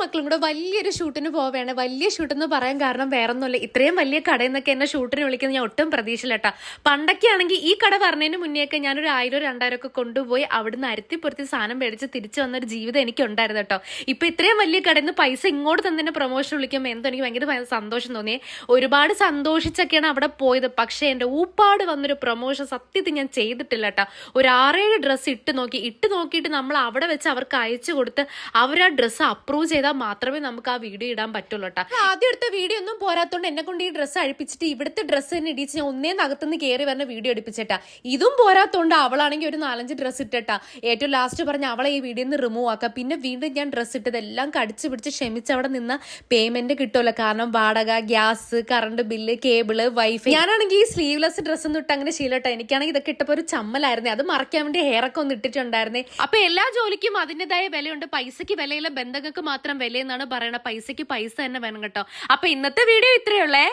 മക്കളും കൂടെ വലിയൊരു ഷൂട്ടിന് പോവുകയാണ്. വലിയ ഷൂട്ടെന്ന് പറയാൻ കാരണം വേറൊന്നുമില്ല, ഇത്രയും വലിയ കടയിൽ നിന്നൊക്കെ എന്നെ ഷൂട്ടിന് വിളിക്കുന്നത് ഞാൻ ഒട്ടും പ്രതീക്ഷയില്ലട്ടാ. പണ്ടൊക്കെ ആണെങ്കിൽ ഈ കട പറഞ്ഞതിന് മുന്നേയൊക്കെ ഞാനൊരു 1000-2000 ഒക്കെ കൊണ്ടുപോയി അവിടുന്ന് അരുത്തിപ്പുറത്തി സാധനം മേടിച്ച് തിരിച്ചു വന്നൊരു ജീവിതം എനിക്ക് ഉണ്ടായിരുന്നു കേട്ടോ. ഇപ്പൊ ഇത്രയും വലിയ കടയിൽ നിന്ന് പൈസ ഇങ്ങോട്ട് തന്നെ പ്രൊമോഷൻ വിളിക്കുമ്പോൾ എന്തോ എനിക്ക് ഭയങ്കര സന്തോഷം തോന്നിയേ. ഒരുപാട് സന്തോഷിച്ചൊക്കെയാണ് അവിടെ പോയത്. പക്ഷെ എന്റെ ഊപ്പാട് വന്നൊരു പ്രൊമോഷൻ സത്യത്തിൽ ഞാൻ ചെയ്തിട്ടില്ല കേട്ടോ. ഒരു 6-7 ഡ്രസ്സ് ഇട്ട് നോക്കിയിട്ട് നമ്മൾ അവിടെ വെച്ച് അവർക്ക് അയച്ചു കൊടുത്ത് അവർ ആ ഡ്രസ്സ് അപ്രൂവ് ചെയ്താൽ മാത്രമേ നമുക്ക് ആ വീഡിയോ ഇടാൻ പറ്റുള്ളൂ കേട്ടോ. ആദ്യം എടുത്ത വീഡിയോ ഒന്നും പോരാത്തോണ്ട് എന്നെ കൊണ്ട് ഈ ഡ്രസ്സ് അഴിപ്പിച്ചിട്ട് ഇവിടുത്തെ ഡ്രസ്സ് തന്നെ ഇടിച്ച് ഞാൻ അകത്തുനിന്ന് കയറി വരുന്ന വീഡിയോ എടുപ്പിച്ചിട്ടാ. ഇതും പോരാത്തോണ്ട് അവളാണെങ്കിൽ ഒരു 4-5 ഡ്രസ്സ് ഇട്ടിട്ടാ. ഏറ്റവും ലാസ്റ്റ് പറഞ്ഞ അവളെ ഈ വീഡിയോ നിന്ന് റിമൂവ് ആക്കാം. പിന്നെ വീണ്ടും ഞാൻ ഡ്രസ്സ് ഇട്ടതെല്ലാം കടിച്ചു പിടിച്ച് ക്ഷമിച്ച് അവിടെ നിന്ന് പേയ്മെന്റ് കിട്ടുമല്ലോ. കാരണം വാടക, gas, current bill, cable, wifi. ഞാനാണെങ്കിൽ ഈ സ്ലീവ്ലെസ് ഡ്രസ്സ് ഒന്നും ഇട്ട് അങ്ങനെ ശീലട്ടോ. എനിക്കാണെങ്കിൽ ഇതൊക്കെ ഇട്ടപ്പോൾ ഒരു ചമ്മലായിരുന്നേ. അത് മറയ്ക്കാൻ വേണ്ടി ഹെയർ ഒക്കെ ഒന്ന് ഇട്ടിട്ടുണ്ടായിരുന്നേ. അപ്പൊ എല്ലാ ജോലിക്കും അതിൻ്റെതായ വിലയുണ്ട്. പൈസക്ക് വിലയില്ല, ബന്ധങ്ങൾക്ക് മാത്രം വിലയെന്നാണ് പറയണത്. പൈസക്ക് പൈസ തന്നെ വേണം കേട്ടോ. അപ്പൊ ഇന്നത്തെ വീഡിയോ ഇത്രയുള്ളേ.